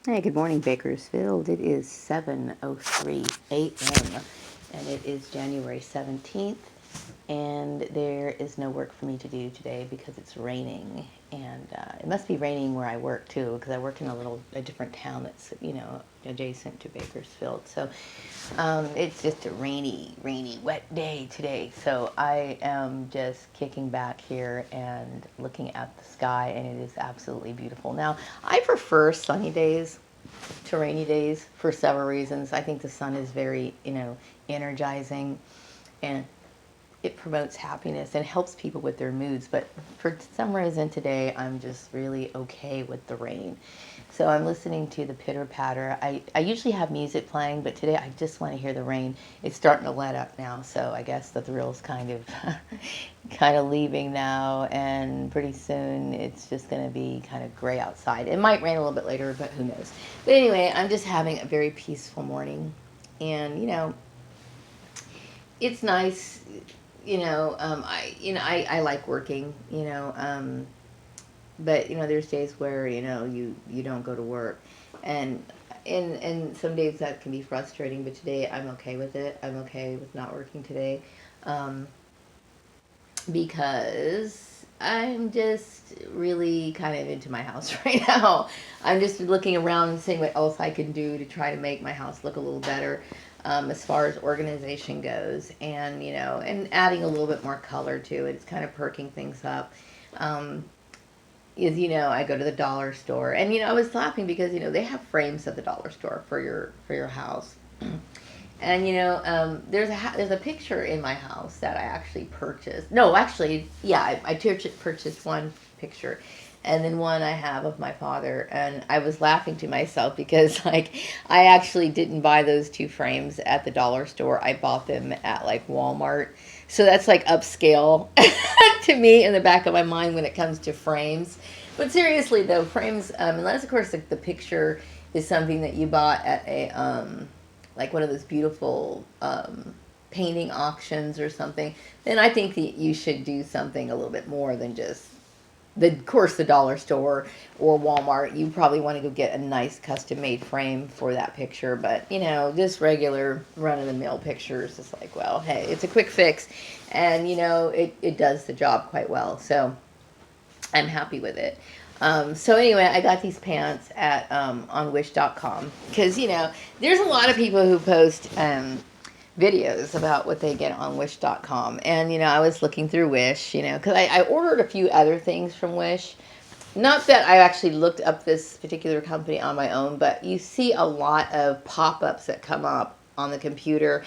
Hey, good morning, Bakersfield. It is 7:03 a.m. and it is January 17th, and there is no work for me to do today because it's raining. And it must be raining where I work too, because I work in a different town that's adjacent to Bakersfield. So it's just a rainy, wet day today. So I am just kicking back here and looking at the sky, and it is absolutely beautiful. Now, I prefer sunny days to rainy days for several reasons. I think the sun is very, energizing, and it promotes happiness and helps people with their moods. But for some reason today, I'm just really okay with the rain. So I'm listening to the pitter patter. I usually have music playing, but today I just want to hear the rain. It's starting to let up now, so I guess the thrill's kind of kind of leaving now, and pretty soon it's just going to be kind of gray outside. It might rain a little bit later, but who knows. But anyway, I'm just having a very peaceful morning, and it's nice. I like working. But there's days where you don't go to work, and and some days that can be frustrating. But today I'm okay with it. I'm okay with not working today, um, because I'm just really kind of into my house right now. I'm just looking around and seeing what else I can do to try to make my house look a little better, as far as organization goes, and and adding a little bit more color to it. It's kind of perking things up. Um, I go to the dollar store, and I was laughing because they have frames at the dollar store for your house. And there's a picture in my house that I actually purchased. No, actually, yeah, I purchased one picture, and then one I have of my father. And I was laughing to myself because like I actually didn't buy those two frames at the dollar store. I bought them at like Walmart. So that's like upscale to me in the back of my mind when it comes to frames. But seriously though, frames, unless of course the picture is something that you bought at a like one of those beautiful painting auctions or something, then I think that you should do something a little bit more than just of course the dollar store or Walmart. You probably want to go get a nice custom made frame for that picture, but just regular run of the mill pictures is like, well, hey, it's a quick fix, and it does the job quite well. So I'm happy with it. So anyway, I got these pants at on Wish.com because there's a lot of people who post videos about what they get on Wish.com, and I was looking through Wish, because I ordered a few other things from Wish. Not that I actually looked up this particular company on my own, but you see a lot of pop-ups that come up on the computer,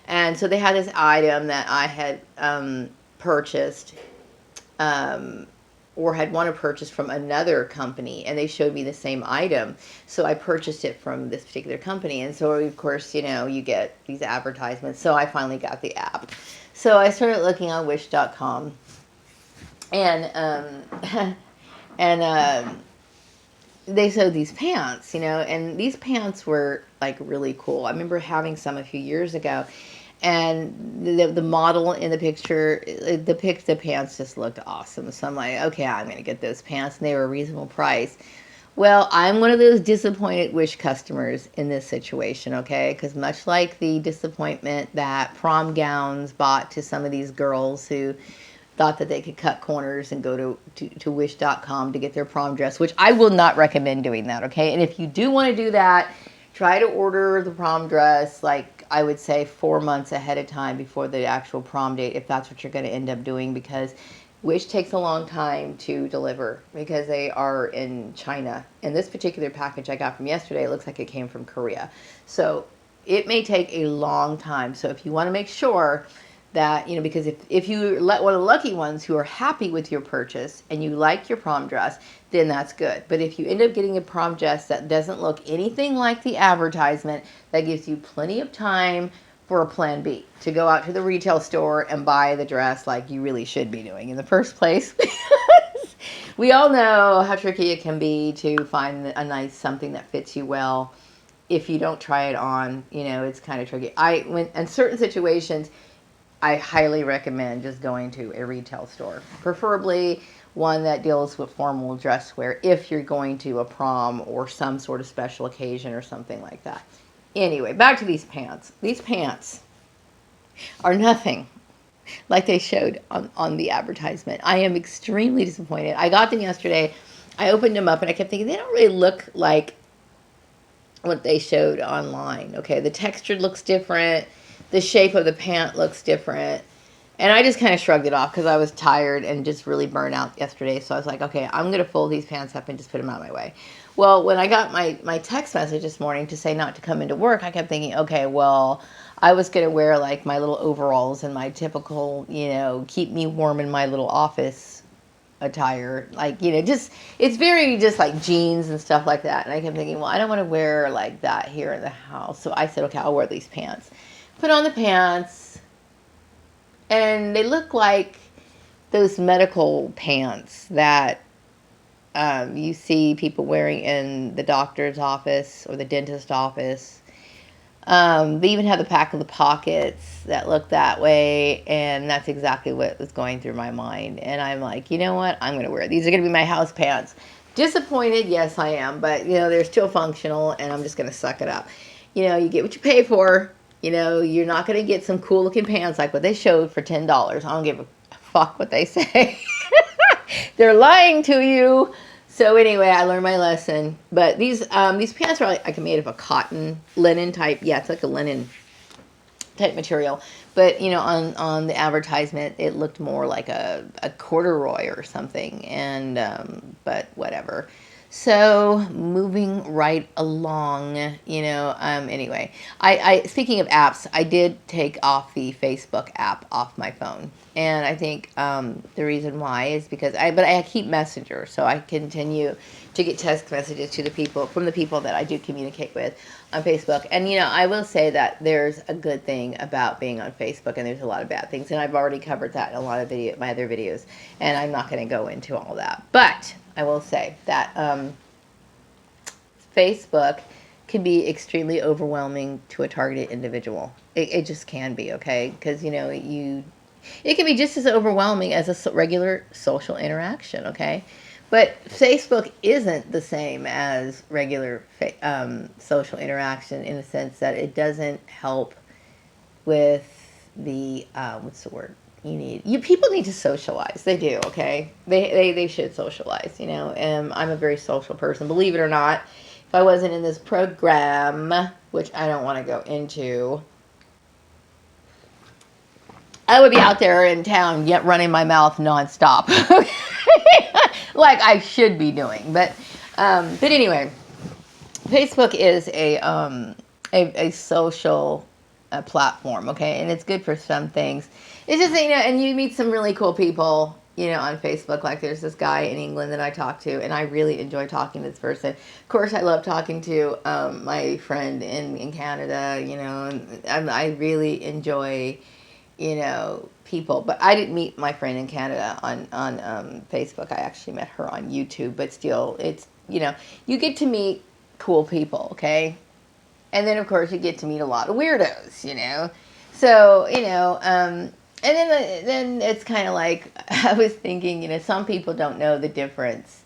and so they had this item that I had purchased. Um, or had want to purchase from another company, and they showed me the same item, so I purchased it from this particular company. And so of course you get these advertisements, so I finally got the app. So I started looking on Wish.com, and and they showed these pants, and these pants were like really cool. I remember having some a few years ago, and the model in the picture, the pants just looked awesome. So I'm like, okay, I'm gonna get those pants, and they were a reasonable price. Well, I'm one of those disappointed Wish customers in this situation, okay? Because much like the disappointment that prom gowns bought to some of these girls who thought that they could cut corners and go to wish.com to get their prom dress, which I will not recommend doing that, okay? And if you do want to do that, try to order the prom dress, like I would say 4 months ahead of time before the actual prom date, if that's what you're going to end up doing, because Wish takes a long time to deliver because they are in China. And this particular package I got from yesterday, it looks like it came from Korea. So it may take a long time. So if you want to make sure that, because if you let one of the lucky ones who are happy with your purchase and you like your prom dress, then that's good. But if you end up getting a prom dress that doesn't look anything like the advertisement, that gives you plenty of time for a plan B, to go out to the retail store and buy the dress like you really should be doing in the first place. Because we all know how tricky it can be to find a nice something that fits you well. If you don't try it on, it's kind of tricky. When in certain situations, I highly recommend just going to a retail store, preferably one that deals with formal dress wear if you're going to a prom or some sort of special occasion or something like that. Anyway, back to these pants. These pants are nothing like they showed on the advertisement. I am extremely disappointed. I got them yesterday. I opened them up and I kept thinking, they don't really look like what they showed online. Okay, the texture looks different. The shape of the pant looks different. And I just kind of shrugged it off because I was tired and just really burnt out yesterday. So I was like, okay, I'm going to fold these pants up and just put them out of my way. Well, when I got my text message this morning to say not to come into work, I kept thinking, okay, well, I was going to wear like my little overalls and my typical, keep me warm in my little office attire. Like, just, it's very just like jeans and stuff like that. And I kept thinking, well, I don't want to wear like that here in the house. So I said, okay, I'll wear these pants. Put on the pants. And they look like those medical pants that you see people wearing in the doctor's office or the dentist office. They even have the back of the pockets that look that way, and that's exactly what was going through my mind. And I'm like, you know what? I'm going to wear these. Are going to be my house pants. Disappointed? Yes, I am. But, they're still functional, and I'm just going to suck it up. You get what you pay for. You're not going to get some cool looking pants like what they showed for $10. I don't give a fuck what they say. They're lying to you. So anyway, I learned my lesson. But these pants are like made of a cotton, linen type. Yeah, it's like a linen type material. But, on the advertisement, it looked more like a corduroy or something. And, but whatever. So moving right along, anyway, I speaking of apps, I did take off the Facebook app off my phone. And I think the reason why is because I keep Messenger, so I continue to get text messages from the people that I do communicate with on Facebook. And, I will say that there's a good thing about being on Facebook, and there's a lot of bad things. And I've already covered that in a lot of my other videos, and I'm not going to go into all that. But I will say that Facebook can be extremely overwhelming to a targeted individual. It just can be, okay? Because, it can be just as overwhelming as a regular social interaction, okay? But Facebook isn't the same as regular social interaction in the sense that it doesn't help with the, what's the word? People need to socialize. They do, okay? They should socialize, I'm a very social person. Believe it or not, if I wasn't in this program, which I don't want to go into, I would be out there in town yet running my mouth nonstop. Like I should be doing. But anyway, Facebook is a social platform, okay? And it's good for some things. It's just, and you meet some really cool people, on Facebook. Like there's this guy in England that I talk to, and I really enjoy talking to this person. Of course, I love talking to my friend in Canada, and I really enjoy, people. But I didn't meet my friend in Canada on Facebook. I actually met her on YouTube. But still, it's, you get to meet cool people, okay? And then, of course, you get to meet a lot of weirdos, So, and then it's kind of like, I was thinking, some people don't know the difference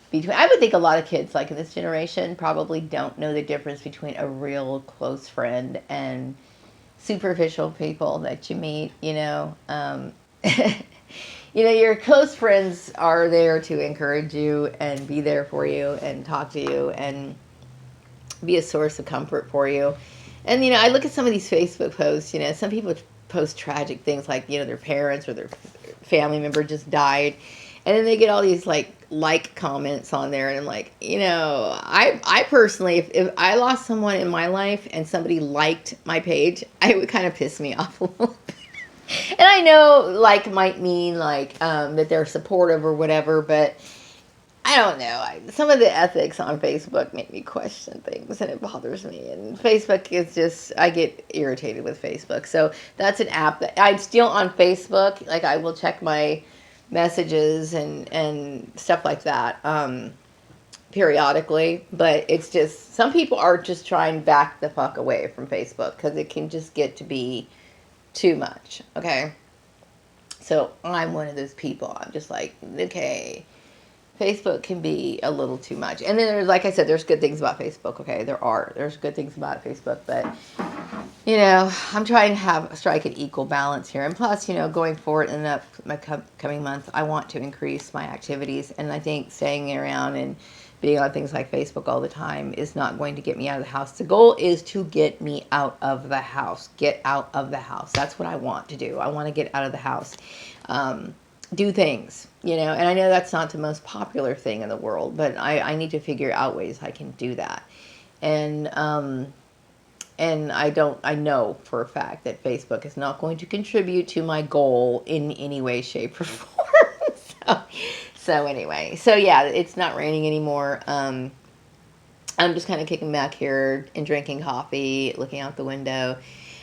between, I would think a lot of kids, like in this generation, probably don't know the difference between a real close friend and superficial people that you meet, your close friends are there to encourage you and be there for you and talk to you and be a source of comfort for you. And, I look at some of these Facebook posts, some people post tragic things like, their parents or their family member just died. And then they get all these like comments on there. And I'm like, I personally, if I lost someone in my life and somebody liked my page, it would kind of piss me off a little bit. And I know like might mean that they're supportive or whatever, but I don't know. Some of the ethics on Facebook make me question things, and it bothers me. And Facebook is just, I get irritated with Facebook. So that's an app that I'm still on Facebook. Like I will check my messages and stuff like that periodically. But it's just, some people are just trying to back the fuck away from Facebook because it can just get to be too much. Okay. So I'm one of those people. I'm just like, okay, Facebook can be a little too much. And then there's, like I said, there's good things about Facebook. Okay, there's good things about Facebook, but I'm trying to strike an equal balance here. And plus, going forward in my coming month, I want to increase my activities. And I think staying around and being on things like Facebook all the time is not going to get me out of the house. The goal is to get me out of the house. Get out of the house. That's what I want to do. I want to get out of the house. Do things, and I know that's not the most popular thing in the world, but I need to figure out ways I can do that. And I know for a fact that Facebook is not going to contribute to my goal in any way, shape, or form. So anyway, yeah, it's not raining anymore. I'm just kind of kicking back here and drinking coffee, looking out the window.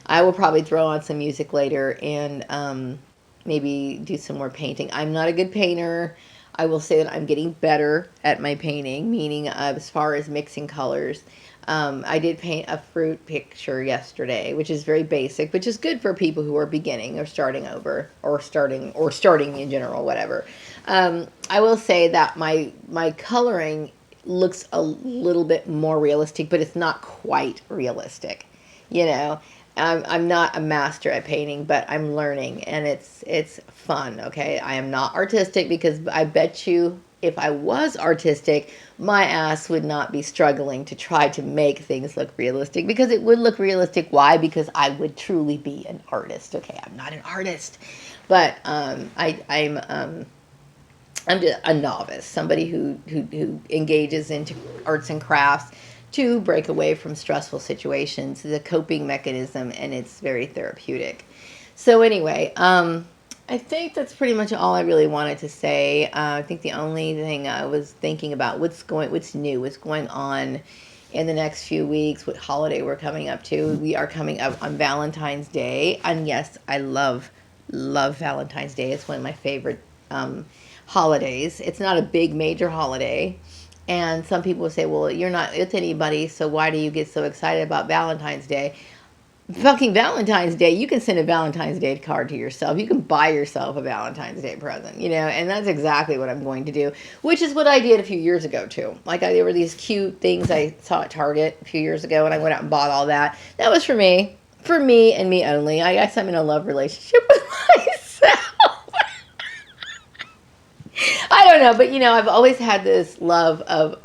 I will probably throw on some music later and maybe do some more painting. I'm not a good painter. I will say that I'm getting better at my painting, meaning as far as mixing colors. I did paint a fruit picture yesterday, which is very basic, which is good for people who are beginning or starting over or starting in general, whatever. I will say that my coloring looks a little bit more realistic, but it's not quite realistic. I'm not a master at painting, but I'm learning, and it's fun. Okay, I am not artistic, because I bet you if I was artistic, my ass would not be struggling to try to make things look realistic, because it would look realistic. Why? Because I would truly be an artist. Okay, I'm not an artist, but I'm just a novice, somebody who engages into arts and crafts to break away from stressful situations. The coping mechanism, and it's very therapeutic. So anyway, I think that's pretty much all I really wanted to say. I think the only thing I was thinking about what's new, what's going on in the next few weeks, what holiday we're coming up to. We are coming up on Valentine's Day, and yes, I love Valentine's Day. It's one of my favorite holidays. It's not a big major holiday. And some people say, well, you're not with anybody, so why do you get so excited about Valentine's Day? Fucking Valentine's Day, you can send a Valentine's Day card to yourself. You can buy yourself a Valentine's Day present, and that's exactly what I'm going to do, which is what I did a few years ago, too. There were these cute things I saw at Target a few years ago, and I went out and bought all that. That was for me and me only. I guess I'm in a love relationship with myself. I don't know, but I've always had this love of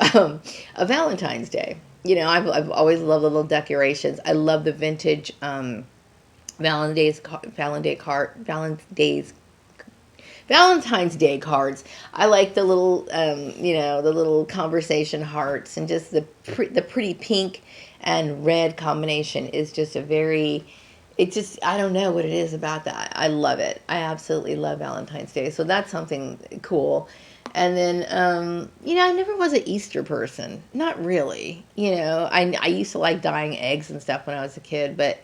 Valentine's Day. I've always loved the little decorations. I love the vintage Valentine's Day cards. I like the little the little conversation hearts, and just the pretty pink and red combination is just I don't know what it is about that. I love it. I absolutely love Valentine's Day. So that's something cool. And then, I never was an Easter person. Not really. I used to like dyeing eggs and stuff when I was a kid, but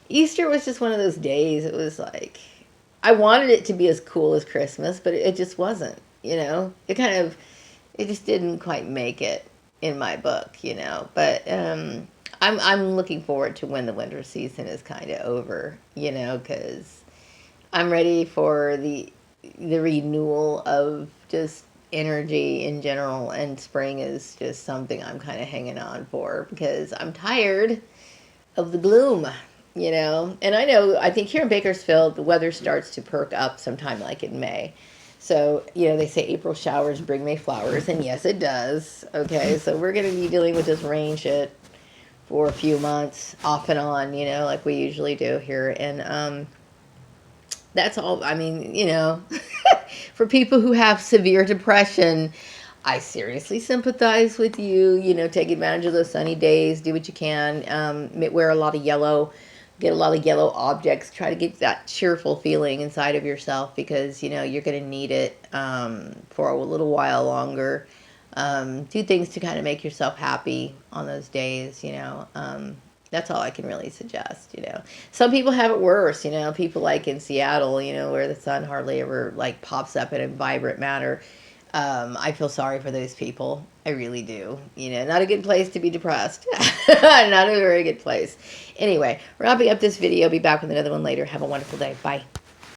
Easter was just one of those days. It was like, I wanted it to be as cool as Christmas, but it just wasn't, it just didn't quite make it in my book, but, I'm looking forward to when the winter season is kind of over, because I'm ready for the renewal of just energy in general, and spring is just something I'm kind of hanging on for, because I'm tired of the gloom, and I think here in Bakersfield, the weather starts to perk up sometime like in May. So, they say April showers bring May flowers, and yes, it does. Okay, so we're going to be dealing with this rain shit for a few months, off and on, like we usually do here. And that's all. I mean, for people who have severe depression, I seriously sympathize with you. Take advantage of those sunny days. Do what you can. Wear a lot of yellow. Get a lot of yellow objects. Try to get that cheerful feeling inside of yourself, because, you're going to need it for a little while longer. Do things to kind of make yourself happy on those days, that's all I can really suggest, Some people have it worse, people like in Seattle, where the sun hardly ever pops up in a vibrant manner. I feel sorry for those people. I really do. Not a good place to be depressed. Not a very good place. Anyway, wrapping up this video. Be back with another one later. Have a wonderful day. Bye.